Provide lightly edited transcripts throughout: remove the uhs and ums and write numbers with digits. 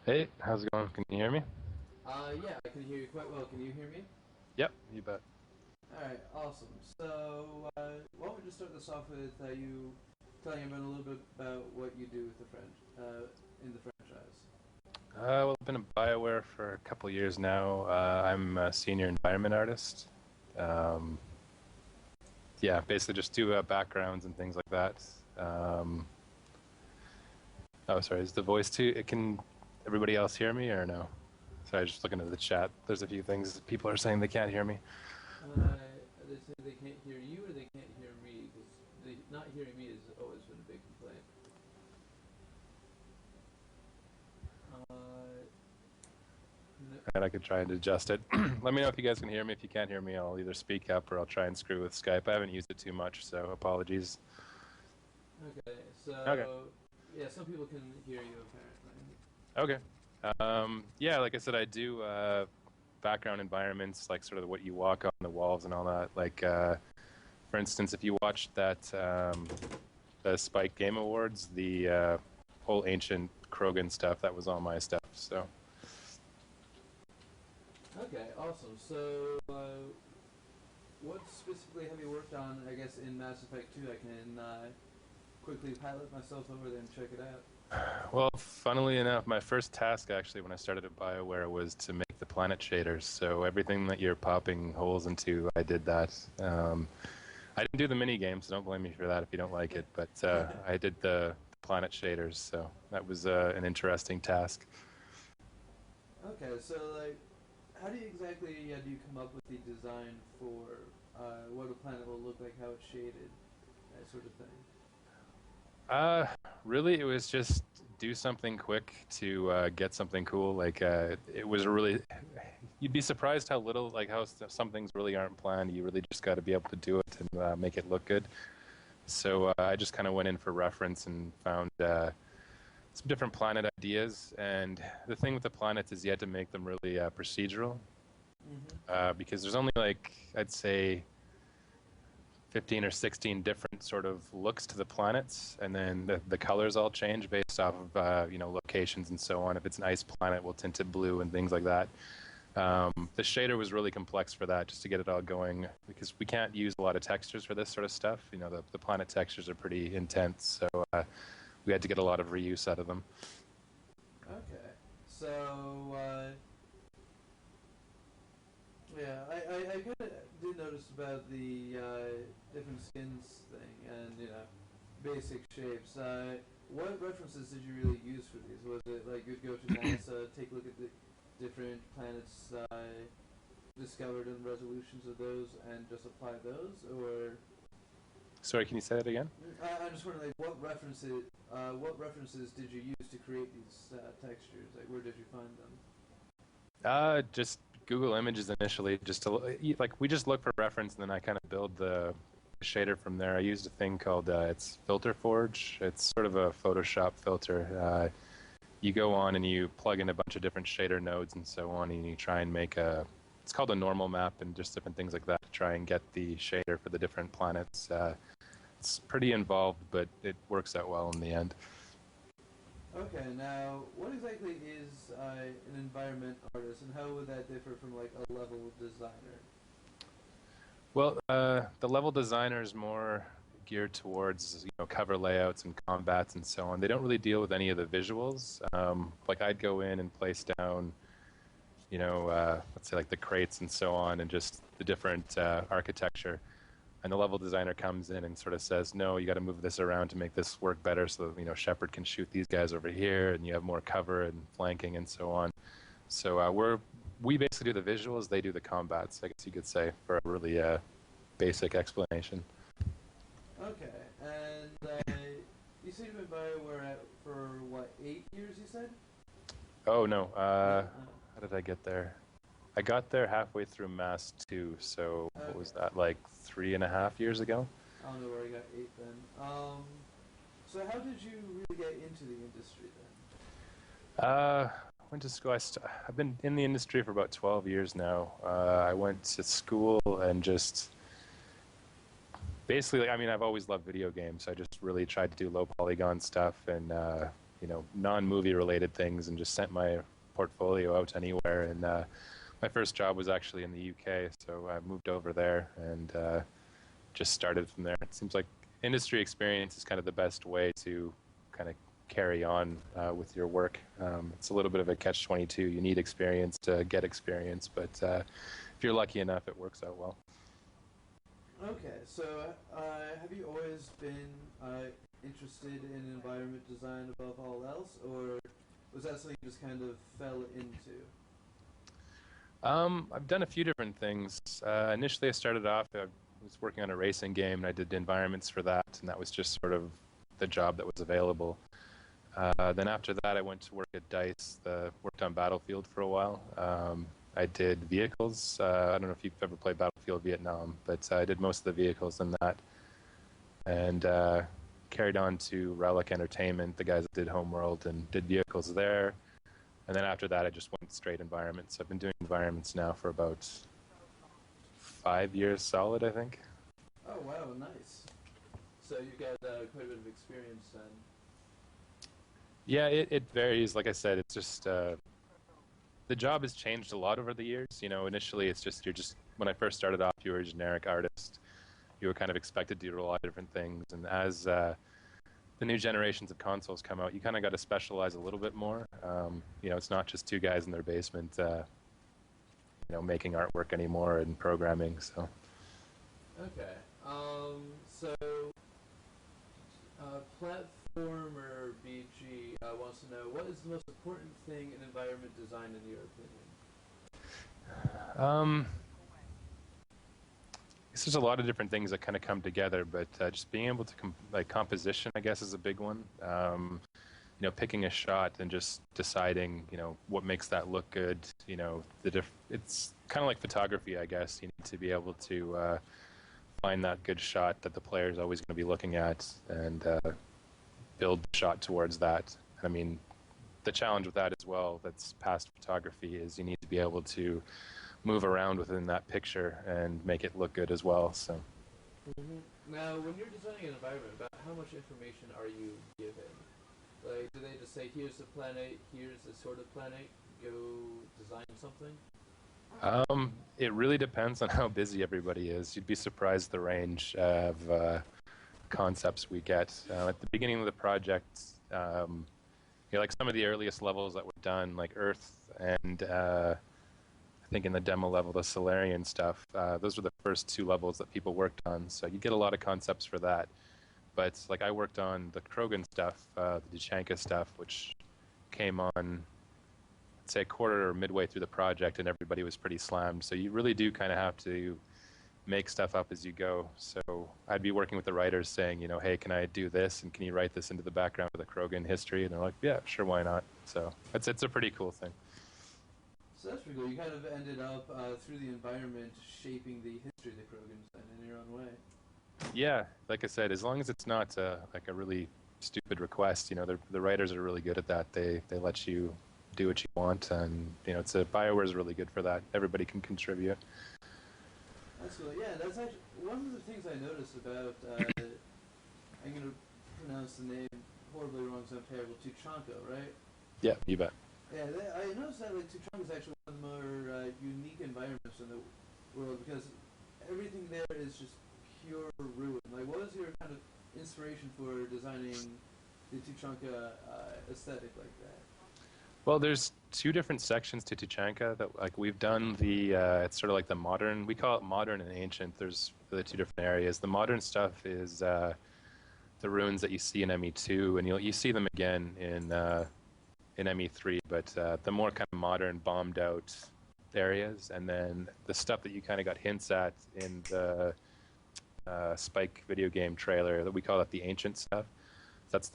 Hey, how's it going? Can you hear me? Yeah, I can hear you quite well. Can you hear me? Yep, you bet. All right, awesome. So, why don't we just start this off with you telling everyone a little bit about what you do with the in the franchise. Well, I've been a Bioware for a couple years now. I'm a senior environment artist. Um, yeah, basically just do backgrounds and things like that. Oh, sorry, is the voice too? It can everybody else hear me or no? Sorry, just looking at the chat. There's a few things people are saying they can't hear me. They say they can't hear you or they can't hear me because not hearing me has always been a big complaint. Uh, no, And I could try and adjust it. Let me know if you guys can hear me. If you can't hear me, I'll either speak up or I'll try and screw with Skype. I haven't used it too much, so apologies. okay, Okay. so yeah, some people can hear you apparently. Okay. Yeah, like I said, I do background environments, like sort of what you walk on the walls and all that. Like, for instance, if you watched that the Spike Game Awards, the whole ancient Krogan stuff, that was all my stuff. So, Okay, awesome. So, what specifically have you worked on? I guess in Mass Effect 2, I can quickly pilot myself over there and check it out. well, funnily enough, my first task actually when I started at BioWare was to make the planet shaders. So everything that you're popping holes into, I did that. I didn't do the mini game, so don't blame me for that if you don't like it. But I did the planet shaders, so that was an interesting task. Okay, so like, how do you exactly do you come up with the design for what a planet will look like, how it's shaded, that sort of thing? Uh, Really, it was just do something quick to get something cool. Like it was really, you'd be surprised how little, like how some things really aren't planned. You really just got to be able to do it and make it look good. So I just kind of went in for reference and found some different planet ideas. And the thing with the planets is you had to make them really procedural Mm-hmm. because there's only like I'd say 15 or 16 different sort of looks to the planets, and then the colors all change based off of locations and so on. If it's an ice planet, we'll tint it blue and things like that. The shader was really complex for that, just to get it all going, because we can't use a lot of textures for this sort of stuff. You know, the planet textures are pretty intense, so we had to get a lot of reuse out of them. Okay, so yeah, I kind of did notice about the different skins thing and basic shapes. What references did you really use for these? Was it like you'd go to NASA, take a look at the different planets discovered and resolutions of those, and just apply those, or Sorry, can you say that again? I'm just wondering, like, what references did you use to create these textures? Like, where did you find them? Just Google Images initially, just to like we just look for reference, and then I kind of build the shader from there. I used a thing called it's Filter Forge. It's sort of a Photoshop filter. You go on and you plug in a bunch of different shader nodes and so on, and you try and make a. It's called a normal map and just different things like that to try and get the shader for the different planets. It's pretty involved, but it works out well in the end. Okay, now what exactly is an environment artist, and how would that differ from like a level designer? Well, the level designer is more geared towards cover layouts and combats and so on. They don't really deal with any of the visuals. Like I'd go in and place down, let's say like the crates and so on, and just the different architecture. And the level designer comes in and sort of says, "No, you got to move this around to make this work better, so that, Shepard can shoot these guys over here, and you have more cover and flanking and so on." So we basically do the visuals, they do the combats, I guess you could say, for a really basic explanation. Okay, and you said you've been Bioware for what, 8 years? You said. Oh no, Yeah. how did I get there? I got there halfway through Mass 2, so what was Okay. that, like 3.5 years ago? I don't know where I got eight then. So how did you really get into the industry then? Went to school. I've been in the industry for about 12 years now. I went to school and just basically, like, I mean, I've always loved video games. So I just really tried to do low polygon stuff and non-movie related things and just sent my portfolio out anywhere. And my first job was actually in the UK, so I moved over there and just started from there. It seems like industry experience is kind of the best way to kind of carry on with your work. It's a little bit of a catch-22. You need experience to get experience, but if you're lucky enough, it works out well. Okay, so have you always been interested in environment design above all else, or was that something you just kind of fell into? I've done a few different things. Initially, I started off, I was working on a racing game, and I did environments for that, and that was just sort of the job that was available. Then after that, I went to work at DICE, worked on Battlefield for a while. I did vehicles. I don't know if you've ever played Battlefield Vietnam, but I did most of the vehicles in that. And carried on to Relic Entertainment, the guys that did Homeworld, and did vehicles there. And then after that, I just went straight environments. I've been doing environments now for about 5 years solid, I think. Oh, wow, nice. So you got quite a bit of experience then. Yeah, it varies. Like I said, it's just the job has changed a lot over the years. Initially it's just when I first started off, you were a generic artist. You were kind of expected to do a lot of different things, and as the new generations of consoles come out, you kind of got to specialize a little bit more. It's not just two guys in their basement, making artwork anymore and programming. So. Okay. So Platformer BG wants to know, what is the most important thing in environment design in your opinion? There's a lot of different things that kind of come together, but just being able to composition, I guess, is a big one. Picking a shot and just deciding, what makes that look good. It's kind of like photography, I guess. You need to be able to find that good shot that the player is always going to be looking at and build the shot towards that. I mean, the challenge with that as well, that's past photography, is you need to be able to move around within that picture and make it look good as well. So. Mm-hmm. Now, when you're designing an environment, about how much information are you given? Like, do they just say, here's the planet, here's the sort of planet, go design something? It really depends on how busy everybody is. You'd be surprised the range of concepts we get. At the beginning of the project, like some of the earliest levels that were done, like Earth and I think in the demo level, the Solarian stuff, those were the first two levels that people worked on. So you get a lot of concepts for that. But like I worked on the Krogan stuff, the Tuchanka stuff, which came on, I'd say, a quarter or midway through the project, and everybody was pretty slammed. So you really do kind of have to make stuff up as you go. So I'd be working with the writers saying, hey, can I do this? And can you write this into the background of the Krogan history? And they're like, yeah, sure, why not? So it's a pretty cool thing. So that's pretty cool. You kind of ended up, through the environment, shaping the history of the Krogans then in your own way. Yeah, like I said, as long as it's not like a really stupid request, the writers are really good at that. They let you do what you want, and Bioware is really good for that. Everybody can contribute. That's cool. Yeah, that's actually one of the things I noticed about. I'm gonna pronounce the name horribly wrong, so I'm terrible. Tuchanka, right? Yeah, you bet. Yeah, I noticed that Tuchanka is actually one of the more unique environments in the world, because everything there is just pure ruin. Like, what was your kind of inspiration for designing the Tuchanka aesthetic like that? Well, there's two different sections to Tuchanka that we've done it's sort of like the modern, we call it modern and ancient. There's the two different areas. The modern stuff is the ruins that you see in ME2, and you see them again in ME3, but the more kind of modern, bombed out areas, and then the stuff that you kind of got hints at in the Spike video game trailer, that we call it the ancient stuff. That's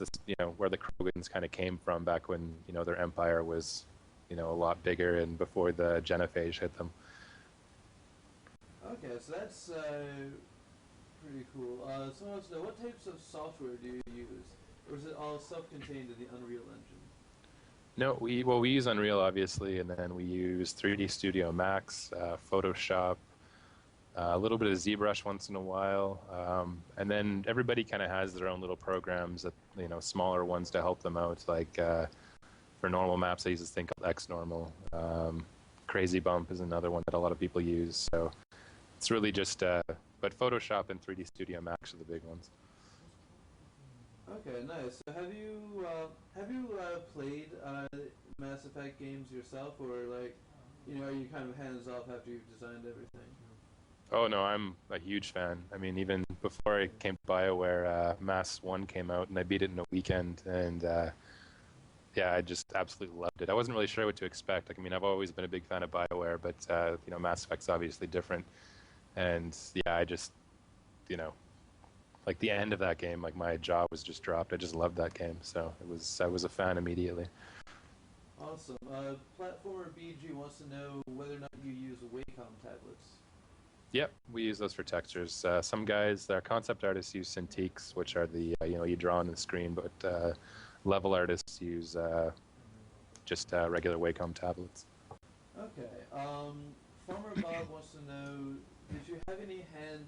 where the Krogans kind of came from back when their empire was a lot bigger and before the genophage hit them. Okay, so that's pretty cool. So what types of software do you use, or is it all self-contained in the Unreal Engine? No, we use Unreal obviously, and then we use 3D Studio Max, Photoshop, a little bit of ZBrush once in a while, and then everybody kind of has their own little programs that, smaller ones to help them out. Like for normal maps, I use this thing called XNormal. Crazy Bump is another one that a lot of people use. So it's really just, but Photoshop and 3D Studio Max are the big ones. Okay, nice. So have you played Mass Effect games yourself, or like, are you kind of hands off after you've designed everything? Oh no, I'm a huge fan. I mean, even before I came to Bioware, Mass 1 came out and I beat it in a weekend, and yeah, I just absolutely loved it. I wasn't really sure what to expect. Like, I mean, I've always been a big fan of Bioware, but Mass Effect's obviously different. And yeah, I just, like the end of that game, like my jaw was just dropped. I just loved that game, so I was a fan immediately. Awesome. Platformer BG wants to know whether or not you use Wacom tablets. Yep, we use those for textures. Some guys, our concept artists use Cintiqs, which are the you draw on the screen, but level artists use just regular Wacom tablets. Okay. Farmer Bob wants to know, did you have any hand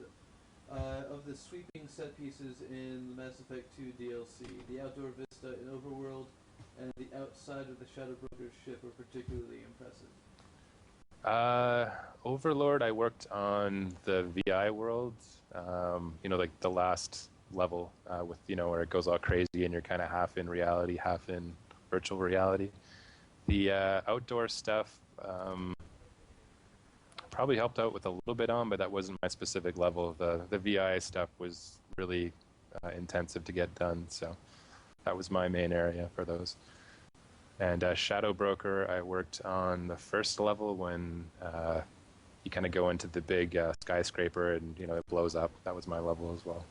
of the sweeping set pieces in the Mass Effect 2 DLC? The outdoor vista in Overworld and the outside of the Shadow Broker's ship were particularly impressive. Overlord, I worked on the VI world, like the last level with, where it goes all crazy and you're kind of half in reality, half in virtual reality. The outdoor stuff probably helped out with a little bit on, but that wasn't my specific level. The VI stuff was really intensive to get done, so that was my main area for those. And Shadow Broker, I worked on the first level when you kind of go into the big skyscraper and it blows up. That was my level as well.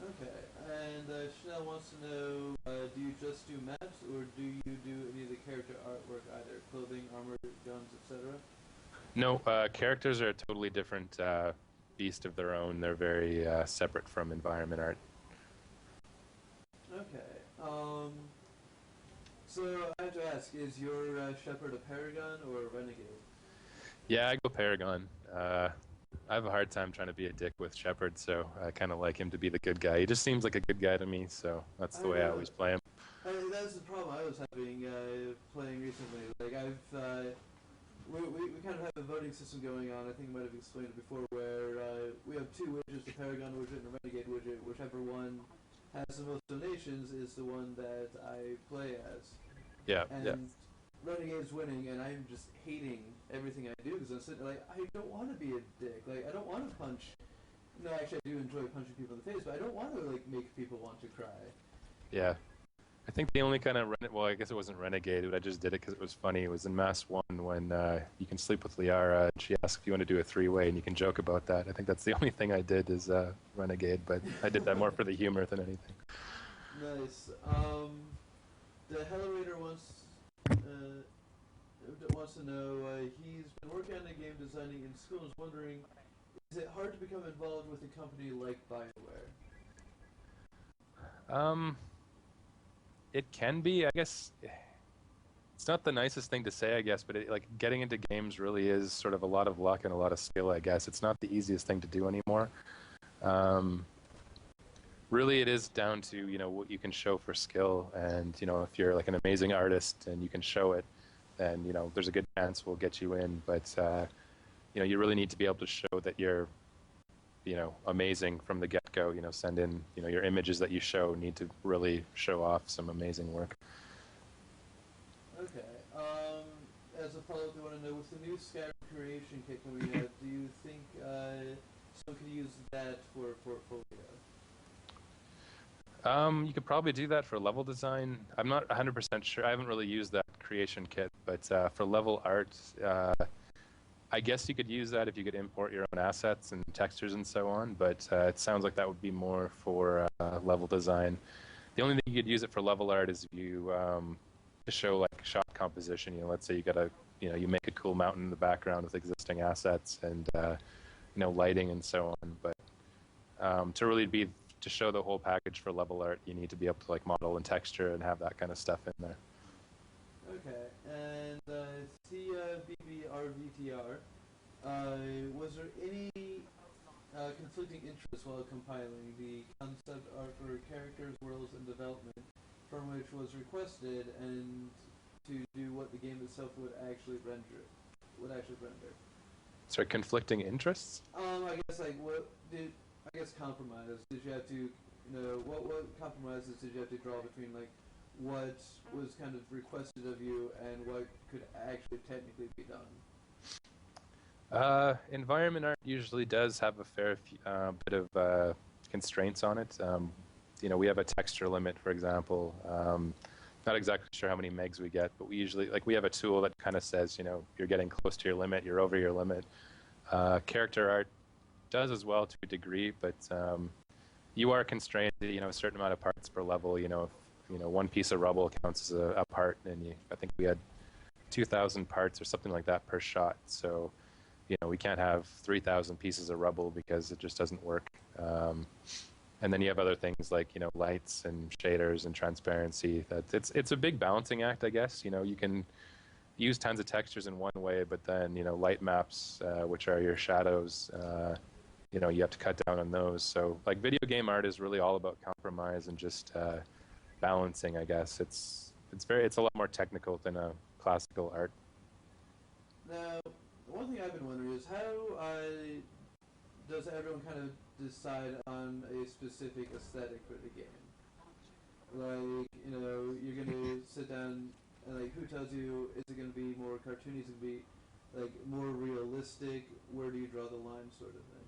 Okay, and Chanel wants to know, do you just do maps, or do you do any of the character artwork, either clothing, armor, guns, etc.? No, characters are a totally different beast of their own. They're very separate from environment art. Okay. So I have to ask, is your Shepherd a Paragon or a Renegade? Yeah, I go Paragon. I have a hard time trying to be a dick with Shepard, so I kind of like him to be the good guy. He just seems like a good guy to me, so that's the way I always play him. That's the problem I was having playing recently. Like we kind of have a voting system going on. I think I might have explained it before, where we have two widgets: the Paragon widget and the Renegade widget. Whichever one has the most donations is the one that I play as. Yeah. And yeah. Renegade's winning, and I'm just hating everything I do because I'm sitting like, I don't want to be a dick. Like, I don't want to punch. No, actually, I do enjoy punching people in the face, but I don't want to like make people want to cry. Yeah. I think the only kind of well, I guess it wasn't Renegade, but I just did it because it was funny. It was in Mass 1 when you can sleep with Liara, and she asks if you want to do a three-way, and you can joke about that. I think that's the only thing I did is Renegade, but I did that more for the humor than anything. Nice. The Hellraider wants to know, he's been working on a game designing in school and is wondering, is it hard to become involved with a company like Bioware? It can be, I guess. It's not the nicest thing to say, I guess, but like getting into games really is sort of a lot of luck and a lot of skill, I guess. It's not the easiest thing to do anymore. Really, it is down to, what you can show for skill. And, if you're like an amazing artist and you can show it, then, there's a good chance we'll get you in. But, you really need to be able to show that you're, amazing from the get-go. Send in, your images that you show need to really show off some amazing work. Okay. As a follow-up, I want to know, with the new Skyrim creation kit coming out, do you think someone could use that for a portfolio? You could probably do that for level design. I'm not 100% sure. I haven't really used that creation kit, but for level art, I guess you could use that if you could import your own assets and textures and so on, but it sounds like that would be more for level design. The only thing you could use it for level art is if you to show like shot composition. Let's say you got you make a cool mountain in the background with existing assets and lighting and so on. But to really be to show the whole package for level art, you need to be able to like model and texture and have that kind of stuff in there. Okay, and CBBRVTR, was there any conflicting interests while compiling the concept art for characters, worlds, and development, from which was requested, and to do what the game itself would actually render. Sorry, conflicting interests? I guess like what did I guess compromise? Did you have to, what compromises did you have to draw between like what was kind of requested of you and what could actually technically be done? Environment art usually does have a fair bit of constraints on it. We have a texture limit, for example. Not exactly sure how many megs we get, but we usually, like, we have a tool that kind of says, you're getting close to your limit, you're over your limit. Character art does as well to a degree, but you are constrained to, a certain amount of parts per level. If, one piece of rubble counts as a part, and I think we had 2,000 parts or something like that per shot. So, we can't have 3,000 pieces of rubble because it just doesn't work. And then you have other things like, lights and shaders and transparency. It's a big balancing act, I guess. You can use tons of textures in one way, but then, light maps, which are your shadows, you have to cut down on those. So, like, video game art is really all about compromise and just balancing, I guess. It's a lot more technical than a classical art. Now, one thing I've been wondering is how does everyone kind of decide on a specific aesthetic for the game? Like, you're gonna sit down and like, who tells you is it gonna be more cartoony? Is it gonna be like more realistic? Where do you draw the line, sort of thing?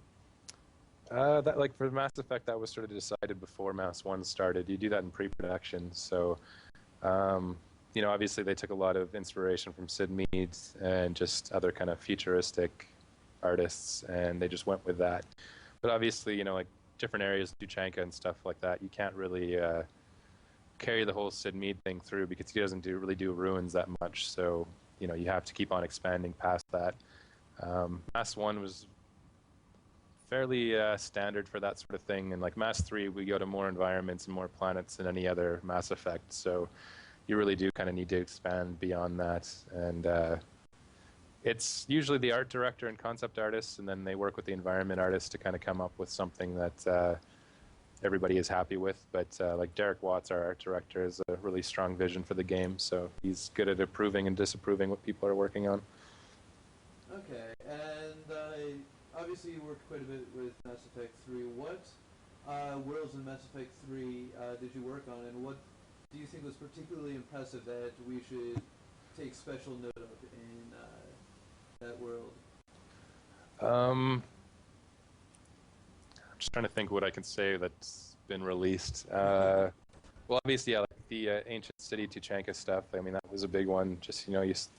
That, like, for Mass Effect, that was sort of decided before Mass 1 started. You do that in pre-production. So, obviously they took a lot of inspiration from Sid Mead and just other kind of futuristic artists, and they just went with that. But obviously, like different areas, Duchanka and stuff like that, you can't really carry the whole Sid Mead thing through because he doesn't really do ruins that much. So, you have to keep on expanding past that. Mass 1 was fairly standard for that sort of thing, and like Mass 3, we go to more environments and more planets than any other Mass Effect. So you really do kind of need to expand beyond that. And it's usually the art director and concept artists, and then they work with the environment artists to kind of come up with something that everybody is happy with. But like Derek Watts, our art director, has a really strong vision for the game, so he's good at approving and disapproving what people are working on. Okay, and obviously you worked quite a bit with Mass Effect 3. What worlds in Mass Effect 3 did you work on, and what do you think was particularly impressive that we should take special note of in that world? I'm just trying to think what I can say that's been released. Well, obviously, yeah, like the ancient city Tuchanka stuff. I mean, that was a big one. Just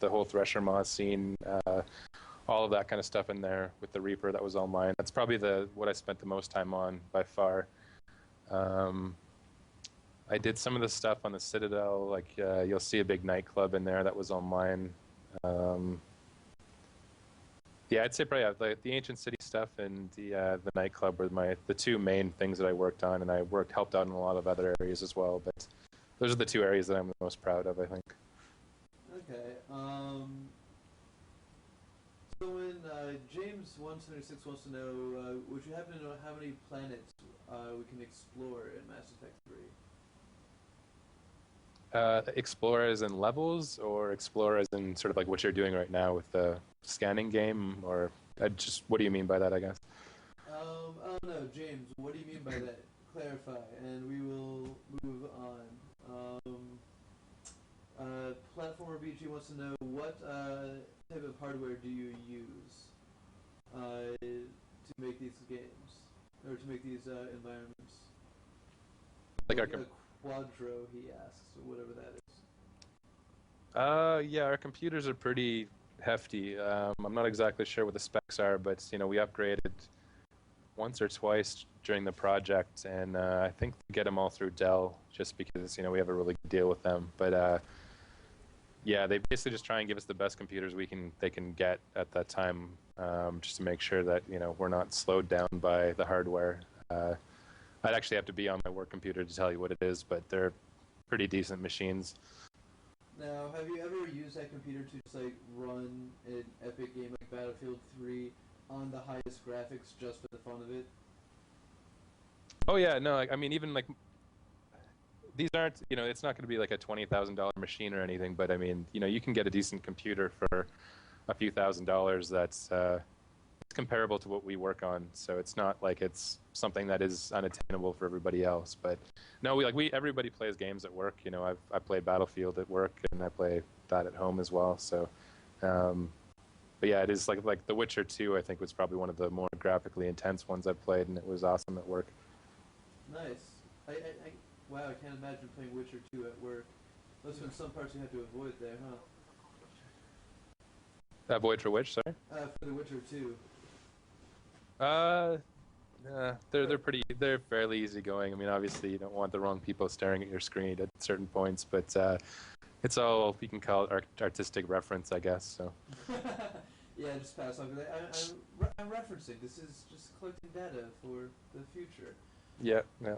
the whole Thresher Maw scene, all of that kind of stuff in there with the Reaper. That was all mine. That's probably what I spent the most time on by far. I did some of the stuff on the Citadel. Like you'll see a big nightclub in there. That was all mine. Yeah, I'd say probably the ancient city stuff and the nightclub were the two main things that I worked on, and I helped out in a lot of other areas as well. But those are the two areas that I'm the most proud of, I think. Okay. So when James 176 wants to know, would you happen to know how many planets we can explore in Mass Effect 3? Explore as in levels, or explore as in sort of like what you're doing right now with the scanning game, or what do you mean by that, I guess? I don't know, James, what do you mean by that? Clarify, and we will move on. Platformer BG wants to know what type of hardware do you use to make these games, or to make these environments? Like a Quadro, he asks, or whatever that is. Yeah, our computers are pretty hefty. I'm not exactly sure what the specs are, but we upgraded once or twice during the project, and I think we get them all through Dell, just because we have a really good deal with them. But yeah, they basically just try and give us the best computers they can get at that time, just to make sure that we're not slowed down by the hardware. I'd actually have to be on my work computer to tell you what it is, but they're pretty decent machines. Now, have you ever used that computer to just like run an epic game like Battlefield 3 on the highest graphics just for the fun of it? Oh yeah, no, like, I mean, even like these aren't, it's not going to be like a $20,000 machine or anything, but I mean, you can get a decent computer for a few $1,000s that's it's comparable to what we work on. So it's not like it's something that is unattainable for everybody else. But no, everybody plays games at work. I play Battlefield at work and I play that at home as well. So, but yeah, it is like The Witcher 2. I think was probably one of the more graphically intense ones I've played, and it was awesome at work. Nice. Wow, I can't imagine playing Witcher 2 at work. Those have been some parts you had to avoid there, huh? Void for which? Sorry. For The Witcher 2. Uh, they're fairly easygoing. I mean, obviously you don't want the wrong people staring at your screen at certain points, but it's all you can call it artistic reference, I guess. So. Yeah, just pass on. I'm referencing. This is just collecting data for the future. Yeah. Yeah.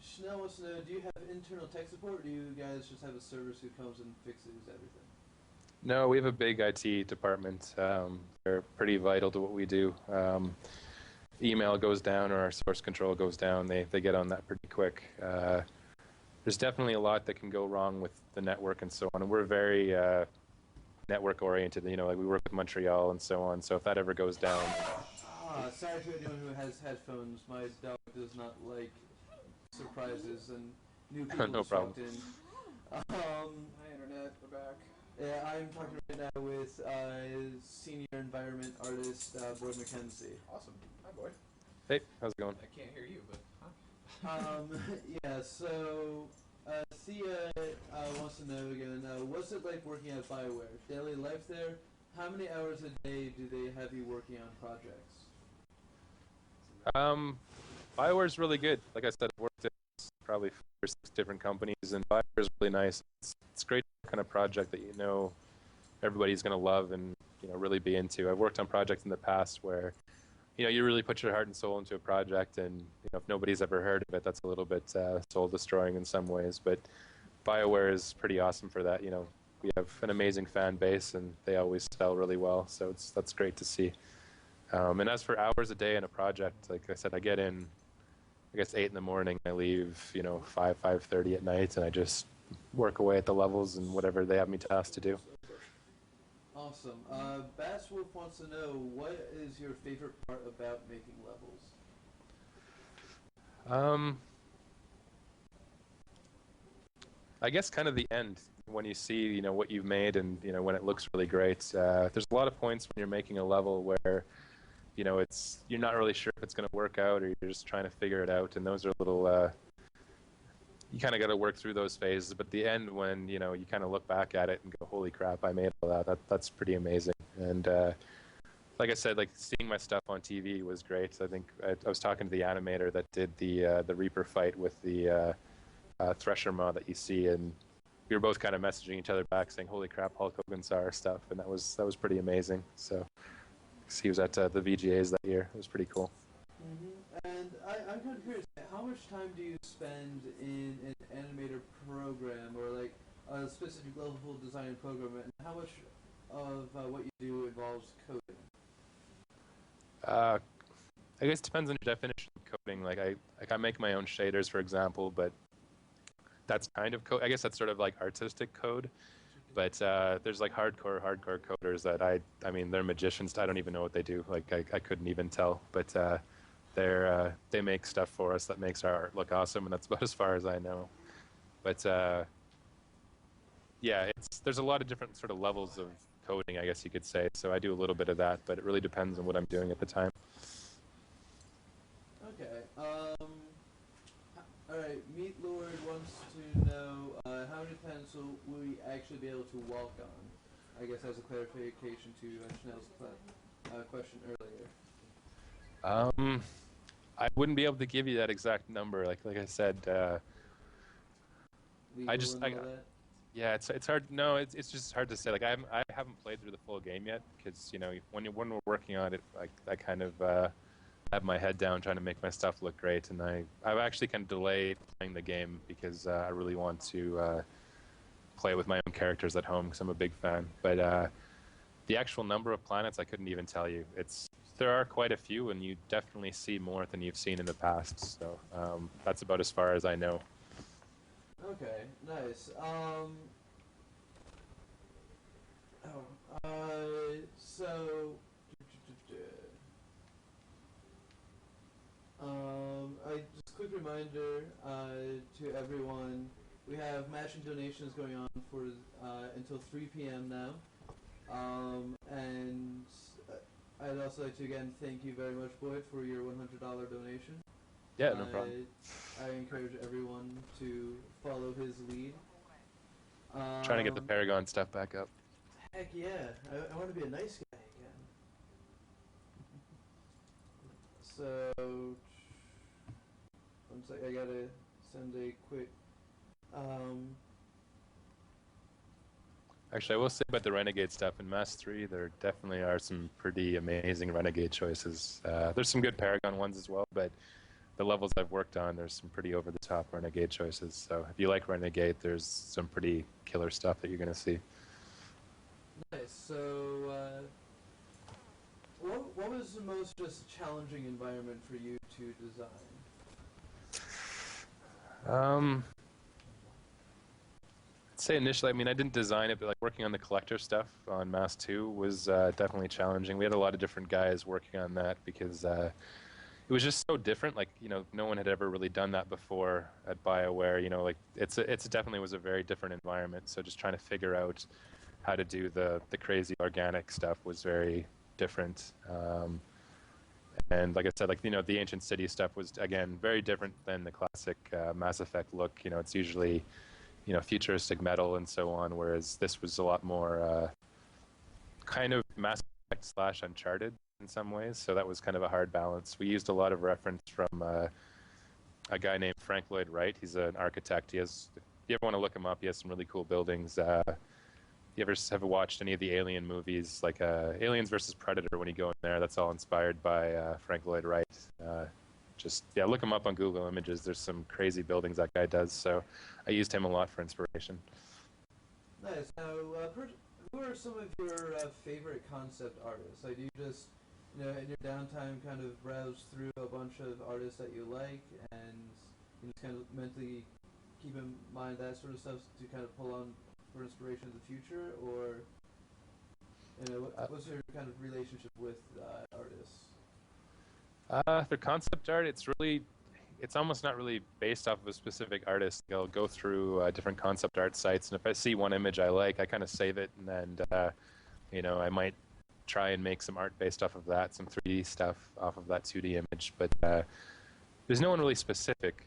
Chanel wants to know: do you have internal tech support, or do you guys just have a service who comes and fixes everything? No, we have a big IT department. They're pretty vital to what we do. Email goes down or our source control goes down, they get on that pretty quick. There's definitely a lot that can go wrong with the network and so on. And we're very network oriented. Like we work with Montreal and so on. So if that ever goes down. Sorry to anyone who has headphones. My dog does not like surprises and new people No just problem. walked in. Hi, Internet. We're back. Yeah, I'm talking right now with senior environment artist Boyd McKenzie. Awesome. Hi, boy. Hey, how's it going? I can't hear you, but huh? Yeah, so Thea wants to know again, what's it like working at Bioware? Daily life there? How many hours a day do they have you working on projects? Bioware's really good. Like I said, I've worked at probably 5 or 6 different companies, and Bioware's really nice. It's great kind of project that everybody's going to love and really be into. I've worked on projects in the past where you really put your heart and soul into a project, and if nobody's ever heard of it, that's a little bit soul destroying in some ways. But Bioware is pretty awesome for that. We have an amazing fan base, and they always sell really well. So that's great to see. And as for hours a day in a project, like I said, I get in, I guess 8 in the morning. I leave 5:30 at night, and I just work away at the levels and whatever they have me tasked to do. Awesome. Bass Wolf wants to know, what is your favorite part about making levels? I guess kind of the end, when you see what you've made, and when it looks really great. There's a lot of points when you're making a level where you're not really sure if it's going to work out, or you're just trying to figure it out, and those are little you kind of got to work through those phases. But the end, when you kind of look back at it and go, holy crap, I made all that's pretty amazing. And like I said, like seeing my stuff on TV was great. I think I was talking to the animator that did the Reaper fight with the Thresher mod that you see, and we were both kind of messaging each other back saying, holy crap, Hulk Hogan saw our stuff, and that was pretty amazing. So he was at the VGAs that year. It was pretty cool. Mm-hmm. And I'm kind of curious, how much time do you spend in an animator program, or like a specific level design program, and how much of what you do involves coding? I guess it depends on your definition of coding. Like I make my own shaders, for example, but that's kind of code. I guess that's sort of like artistic code. But there's like hardcore coders that I mean, they're magicians. I don't even know what they do. Like I couldn't even tell. But they make stuff for us that makes our art look awesome, and that's about as far as I know. But yeah, there's a lot of different sort of levels of coding, I guess you could say. So I do a little bit of that, but it really depends on what I'm doing at the time. Okay. All right. Meat Lord wants to know how many planets will we actually be able to walk on? I guess as a clarification to Chanel's question earlier. I wouldn't be able to give you that exact number. Like I said, yeah, it's hard. No, it's just hard to say. Like I haven't played through the full game yet, because when we're working on it, I kind of have my head down trying to make my stuff look great, and I've actually kind of delayed playing the game because I really want to play with my own characters at home, because I'm a big fan. But The actual number of planets, I couldn't even tell you. There are quite a few, and you definitely see more than you've seen in the past. So that's about as far as I know. Okay, nice. So, just quick reminder to everyone, we have matching donations going on for until 3 p.m. now. And I'd also like to again thank you very much, Boyd, for your $100 donation. Yeah, no problem. I encourage everyone to follow his lead. Trying to get the Paragon stuff back up. Heck yeah, I want to be a nice guy again. So, one sec, I gotta send a quick. Actually, I will say about the Renegade stuff in Mass 3, there definitely are some pretty amazing Renegade choices. There's some good Paragon ones as well, but the levels I've worked on, there's some pretty over-the-top Renegade choices. So if you like Renegade, there's some pretty killer stuff that you're going to see. Nice. So, what was the most just challenging environment for you to design? I'd say initially, I mean, I didn't design it, but like working on the collector stuff on Mass 2 was definitely challenging. We had a lot of different guys working on that because it was just so different. Like, you know, no one had ever really done that before at Bioware. You know, like it's definitely was a very different environment. So just trying to figure out how to do the crazy organic stuff was very different. And like I said, like, you know, the ancient city stuff was, again, very different than the classic Mass Effect look. You know, it's usually, you know, futuristic metal and so on, whereas this was a lot more kind of Mass Effect slash Uncharted in some ways. So that was kind of a hard balance. We used a lot of reference from a guy named Frank Lloyd Wright. He's an architect. If you ever want to look him up, he has some really cool buildings. You ever have watched any of the Alien movies, like Aliens versus Predator? When you go in there, that's all inspired by Frank Lloyd Wright. Yeah, look him up on Google Images. There's some crazy buildings that guy does. So I used him a lot for inspiration. Nice. Now, who are some of your favorite concept artists? Like, do you just, you know, in your downtime, kind of browse through a bunch of artists that you like, and you just kind of mentally keep in mind that sort of stuff to kind of pull on for inspiration in the future, or you know, what's your kind of relationship with artists? For concept art, it's almost not really based off of a specific artist. I'll go through different concept art sites, and if I see one image I like, I kind of save it, and you know, I might try and make some art based off of that, some 3D stuff off of that 2D image. But there's no one really specific.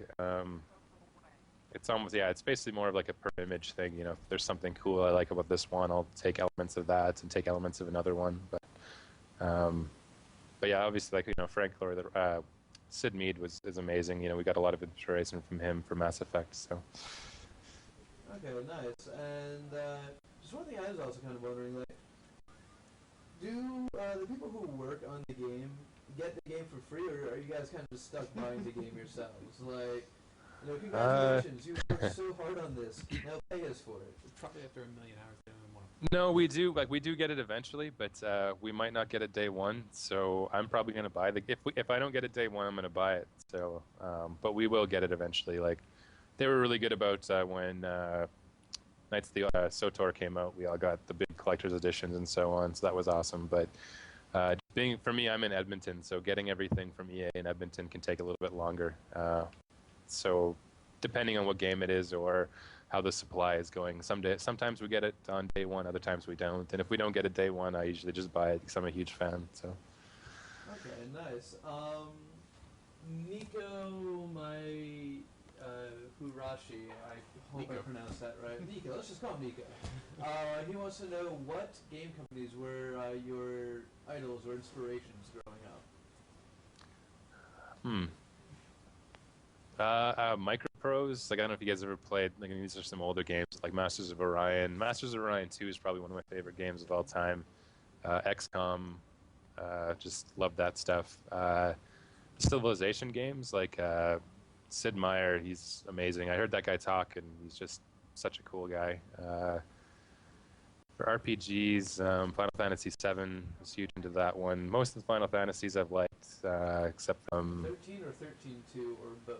It's almost, yeah, it's basically more of like a per image thing. You know, if there's something cool I like about this one, I'll take elements of that and take elements of another one. But yeah, obviously, like, you know, Frank Lloyd, Sid Mead is amazing. You know, we got a lot of inspiration from him for Mass Effect. So. Okay, nice. And just one thing I was also kind of wondering, like, do the people who work on the game get the game for free, or are you guys kind of just stuck buying the game yourselves? Like, you know, congratulations, you worked so hard on this. Now pay us for it. Probably after 1 million hours, they don't want No, we do get it eventually, but we might not get it day one. So I'm probably going to buy if I don't get it day one, I'm going to buy it. So, but we will get it eventually. Like, they were really good about when Knights of the SOTOR came out. We all got the big collector's editions and so on. So that was awesome. But for me, I'm in Edmonton, so getting everything from EA in Edmonton can take a little bit longer. So depending on what game it is or how the supply is going, sometimes we get it on day one, other times we don't. And if we don't get it day one, I usually just buy it because I'm a huge fan. So. Okay, nice. Nico, my Hurashi, I hope Nico. I pronounced that right. Nico, let's just call him Nico. He wants to know what game companies were your idols or inspirations growing up. Microprose, like, I don't know if you guys ever played, like, these are some older games, like Masters of Orion. Masters of Orion 2 is probably one of my favorite games of all time. XCOM, just love that stuff. Civilization games, like Sid Meier, he's amazing. I heard that guy talk, and he's just such a cool guy. For RPGs, Final Fantasy VII was huge into that one. Most of the Final Fantasies I've liked, except 13 or 13-2 or both?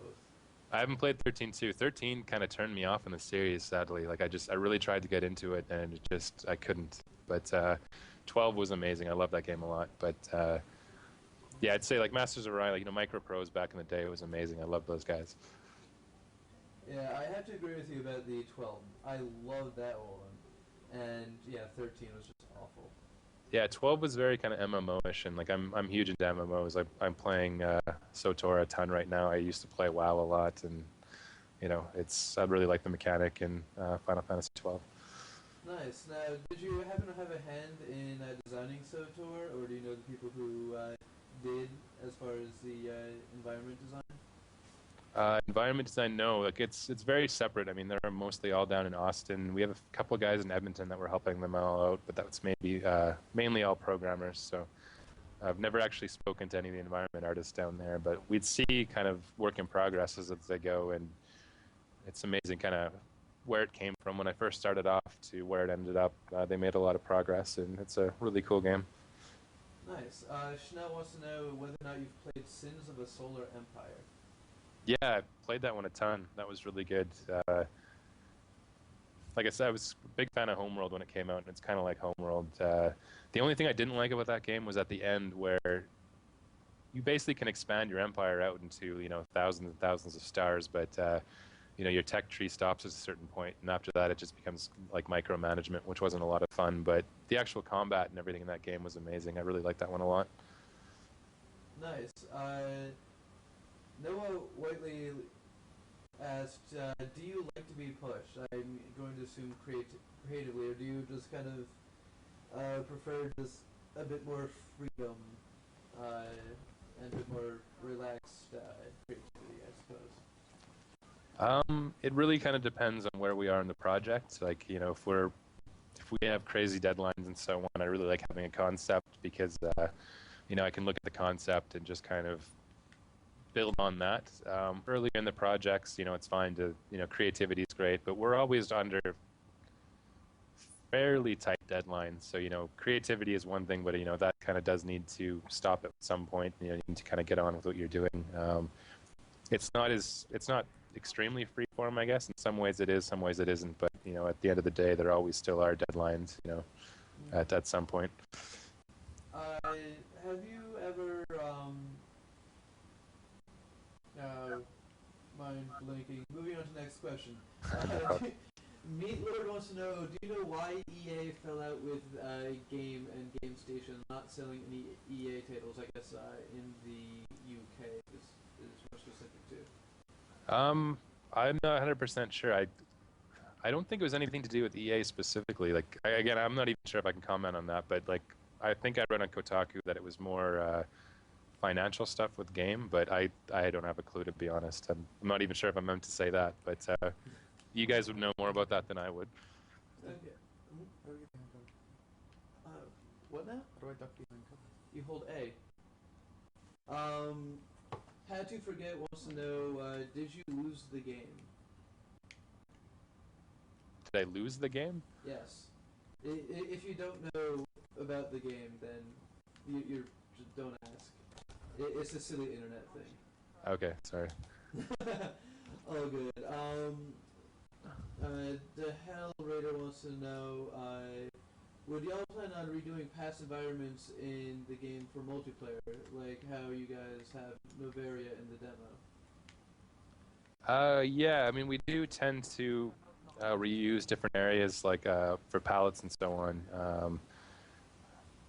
I haven't played 13-2. 13 kind of turned me off in the series, sadly. Like I really tried to get into it, and I couldn't. But 12 was amazing. I love that game a lot. But yeah, I'd say like Masters of Orion, like Microprose back in the day was amazing. I love those guys. Yeah, I have to agree with you about the 12. I love that one. And yeah, 13 was just awful. Yeah, 12 was very kind of MMO-ish, and like I'm huge into MMOs. I'm playing SWTOR a ton right now. I used to play WoW a lot, and I really like the mechanic in Final Fantasy 12. Nice. Now, did you happen to have a hand in designing SWTOR, or do you know the people who did as far as the environment design? Environment design, no. Like it's very separate. I mean, they're mostly all down in Austin. We have a couple of guys in Edmonton that were helping them all out, but that's maybe mainly all programmers. So I've never actually spoken to any of the environment artists down there, but we'd see kind of work in progress as they go, and it's amazing kind of where it came from when I first started off to where it ended up. They made a lot of progress, and it's a really cool game. Nice. Chanel wants to know whether or not you've played Sins of a Solar Empire. Yeah, I played that one a ton. That was really good. Like I said, I was a big fan of Homeworld when it came out, and it's kind of like Homeworld. The only thing I didn't like about that game was at the end where you basically can expand your empire out into thousands and thousands of stars, but your tech tree stops at a certain point, and after that it just becomes like micromanagement, which wasn't a lot of fun. But the actual combat and everything in that game was amazing. I really liked that one a lot. Nice. Noah Whiteley asked, do you like to be pushed? I'm going to assume creatively, or do you just kind of prefer just a bit more freedom and a bit more relaxed creativity, I suppose? It really kind of depends on where we are in the project. Like, if we have crazy deadlines and so on, I really like having a concept because, I can look at the concept and just kind of build on that. Earlier in the projects, it's fine to, creativity is great, but we're always under fairly tight deadlines. So, creativity is one thing, but, that kind of does need to stop at some point. You need to kind of get on with what you're doing. It's not extremely freeform, I guess. In some ways it is, some ways it isn't. But, at the end of the day, there always still are deadlines, at some point. Have you ever, mind blinking. Moving on to the next question. Meat Lord wants to know, do you know why EA fell out with Game and Game Station not selling any EA titles, I guess, in the UK is more specific to? I'm not 100% sure. I don't think it was anything to do with EA specifically. Like, again, I'm not even sure if I can comment on that, but like, I think I read on Kotaku that it was more financial stuff with Game, but I don't have a clue, to be honest. I'm not even sure if I'm meant to say that, but you guys would know more about that than I would. Okay. What now? How do I duck behind cover? You hold A. Had to forget wants to know, did you lose the game? Did I lose the game? Yes. If you don't know about the game, then you just don't ask. It's a silly internet thing. Okay, sorry. All good. The Hell Raider wants to know, would y'all plan on redoing past environments in the game for multiplayer, like how you guys have Novaria in the demo? Yeah, I mean, we do tend to reuse different areas, like for pallets and so on.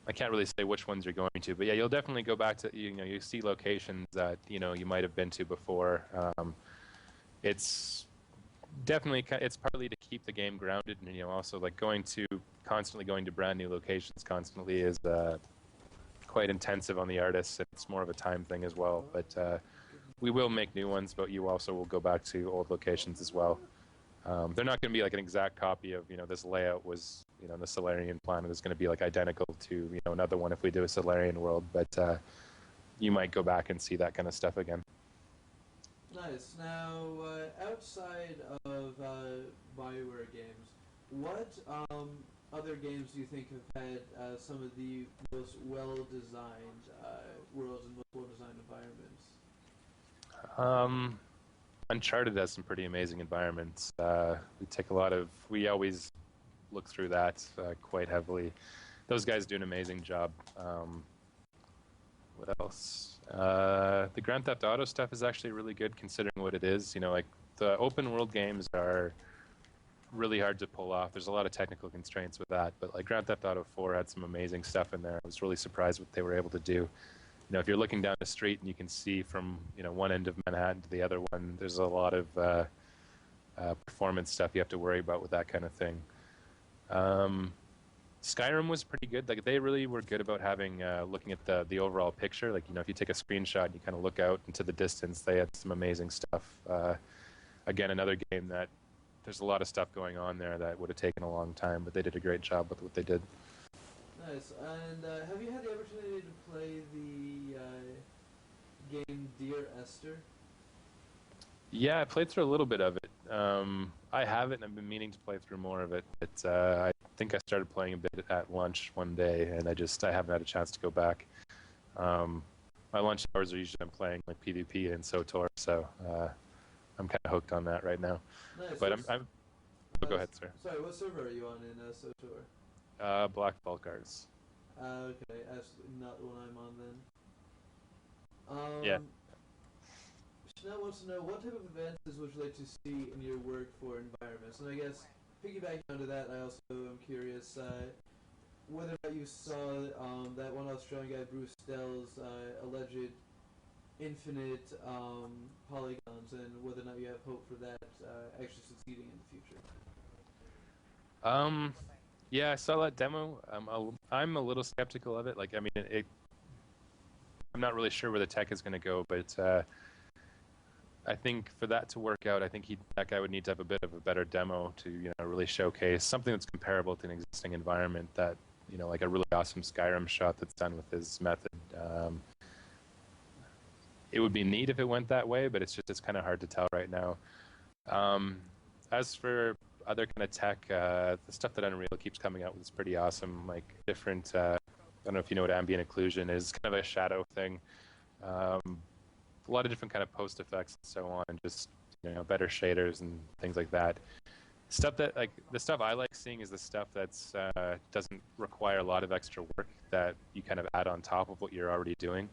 I can't really say which ones you're going to, but yeah, you'll definitely go back to, you see locations that, you might have been to before. It's definitely, it's partly to keep the game grounded, and, also like constantly going to brand new locations constantly is quite intensive on the artists. It's more of a time thing as well, but we will make new ones, but you also will go back to old locations as well. They're not going to be like an exact copy of, this layout was, the Solarian planet is going to be like identical to, another one if we do a Solarian world, but you might go back and see that kind of stuff again. Nice. Now, outside of Bioware games, what other games do you think have had some of the most well-designed worlds and most well-designed environments? Uncharted has some pretty amazing environments. We always look through that quite heavily. Those guys do an amazing job. What else? The Grand Theft Auto stuff is actually really good considering what it is. You know, like the open world games are really hard to pull off. There's a lot of technical constraints with that, but like Grand Theft Auto 4 had some amazing stuff in there. I was really surprised what they were able to do. You know, if you're looking down the street and you can see from, you know, one end of Manhattan to the other one, there's a lot of performance stuff you have to worry about with that kind of thing. Skyrim was pretty good. Like they really were good about having looking at the overall picture. Like, you know, if you take a screenshot and you kind of look out into the distance, they had some amazing stuff. Again, another game that there's a lot of stuff going on there that would have taken a long time, but they did a great job with what they did. Nice. And have you had the opportunity to play the game Dear Esther? Yeah, I played through a little bit of it. I haven't, and I've been meaning to play through more of it. But I think I started playing a bit at lunch one day, and I haven't had a chance to go back. My lunch hours are usually I'm playing like PvP and SOTOR, so I'm kind of hooked on that right now. Nice. But go ahead, sir. Sorry, what server are you on in SOTOR? Black Vulcars. Okay, absolutely not the one I'm on then. Yeah. Chanel wants to know what type of advances would you like to see in your work for environments? And I guess piggybacking onto that, I also am curious whether or not you saw that one Australian guy, Bruce Dell's alleged infinite polygons, and whether or not you have hope for that actually succeeding in the future. Yeah, I saw that demo. I'm a little skeptical of it. Like, I mean, I'm not really sure where the tech is going to go, but I think for that to work out, I think that guy would need to have a bit of a better demo to, you know, really showcase something that's comparable to an existing environment. That, you know, like a really awesome Skyrim shot that's done with his method. It would be neat if it went that way, but it's kind of hard to tell right now. As for other kind of tech, the stuff that Unreal keeps coming out with is pretty awesome. Like different, I don't know if you know what ambient occlusion is, kind of a shadow thing. A lot of different kind of post effects and so on, and just, you know, better shaders and things like that. Stuff that, like, the stuff I like seeing is the stuff that's doesn't require a lot of extra work that you kind of add on top of what you're already doing.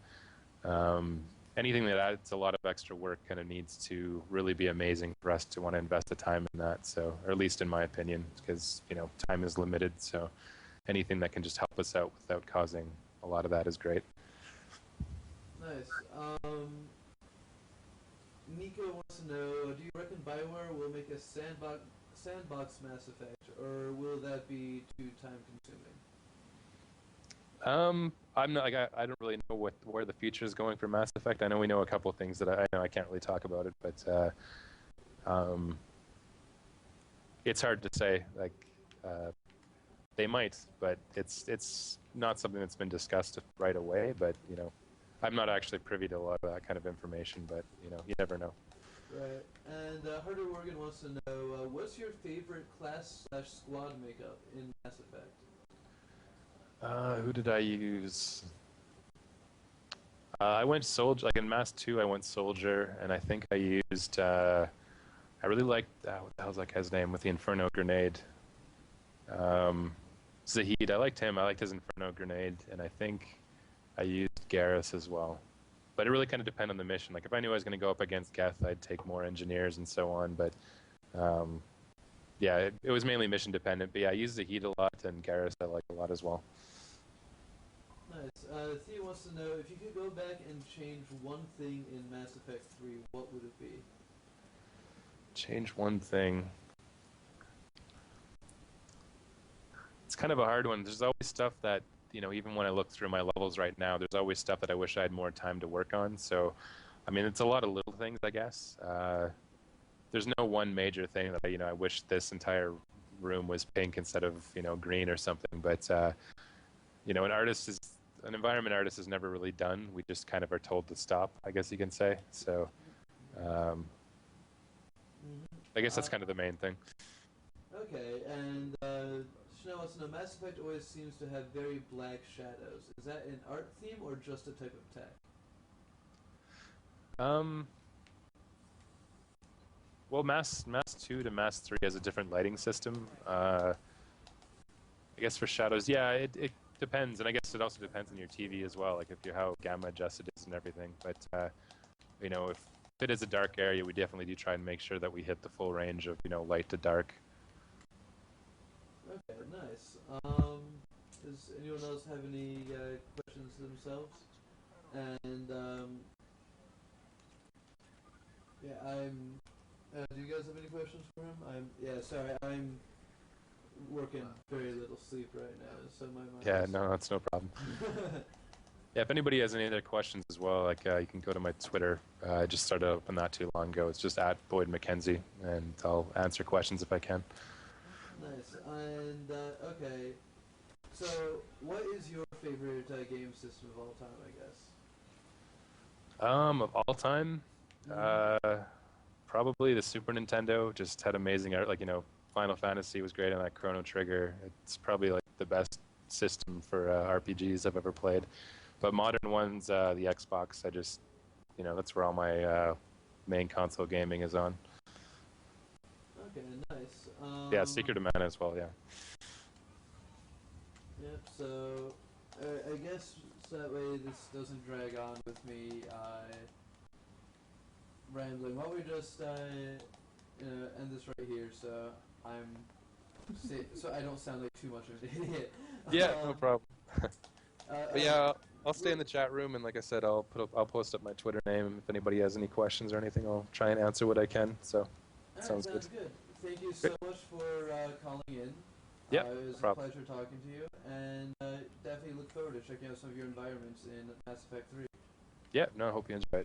Anything that adds a lot of extra work kind of needs to really be amazing for us to want to invest the time in that. So, or at least in my opinion, because, you know, time is limited. So anything that can just help us out without causing a lot of that is great. Nice. Nico wants to know, do you reckon Bioware will make a sandbox Mass Effect, or will that be too time consuming? I'm not, like, I don't really know where the future is going for Mass Effect. I know we know a couple of things that I know I can't really talk about it, but it's hard to say. Like, they might, but it's not something that's been discussed right away. But, you know, I'm not actually privy to a lot of that kind of information. But, you know, you never know. Right. And Harder Morgan wants to know, what's your favorite class/squad makeup in Mass Effect? Who did I use? I went soldier. Like in Mass 2, I went soldier, and I think I used. I really liked what the hell's that guy's name with the Inferno grenade? Zahid. I liked him. I liked his Inferno grenade, and I think I used Garrus as well. But it really kind of depended on the mission. Like if I knew I was going to go up against Geth, I'd take more engineers and so on. But yeah, it was mainly mission dependent. But yeah, I used Zahid a lot, and Garrus I like a lot as well. Nice. Theo wants to know, if you could go back and change one thing in Mass Effect 3, what would it be? Change one thing. It's kind of a hard one. There's always stuff that, you know, even when I look through my levels right now, there's always stuff that I wish I had more time to work on. So, I mean, it's a lot of little things, I guess. There's no one major thing that, you know, I wish this entire room was pink instead of, you know, green or something. But, you know, an environment artist is never really done. We just kind of are told to stop, I guess you can say. So, I guess that's kind of the main thing. Okay, and question I want to know, Mass Effect always seems to have very black shadows. Is that an art theme or just a type of tech? Well, Mass 2 to Mass 3 has a different lighting system. I guess for shadows, yeah, it depends, and I guess it also depends on your TV as well, like if you how gamma adjusted it is and everything. But you know, if it is a dark area, we definitely do try and make sure that we hit the full range of light to dark. Okay, nice. Does anyone else have any questions themselves? And yeah, I'm. Do you guys have any questions for him? Sorry, I'm working very little sleep right now, so my mind. Yeah, no, that's no problem. Yeah, if anybody has any other questions as well, like you can go to my Twitter. I just started up on that too long ago. It's just at Boyd McKenzie, and I'll answer questions if I can. Nice. And okay, so what is your favorite game system of all time? I guess. Of all time, probably the Super Nintendo. Just had amazing art. Like Final Fantasy was great on that Chrono Trigger. It's probably like the best system for RPGs I've ever played. But modern ones, the Xbox. I just, that's where all my main console gaming is on. Okay, nice. Yeah, Secret of Mana as well. Yeah. Yep. So, I guess so that way this doesn't drag on with me rambling. Why don't we just end this right here? So so I don't sound like too much of an idiot. Yeah, no problem. But yeah, I'll stay in the the chat room, and like I said, I'll post up my Twitter name. If anybody has any questions or anything, I'll try and answer what I can. So, sounds good. Thank you so much for calling in. Yeah, it was a pleasure talking to you, and definitely look forward to checking out some of your environments in Mass Effect 3. Yeah, no, I hope you enjoy it.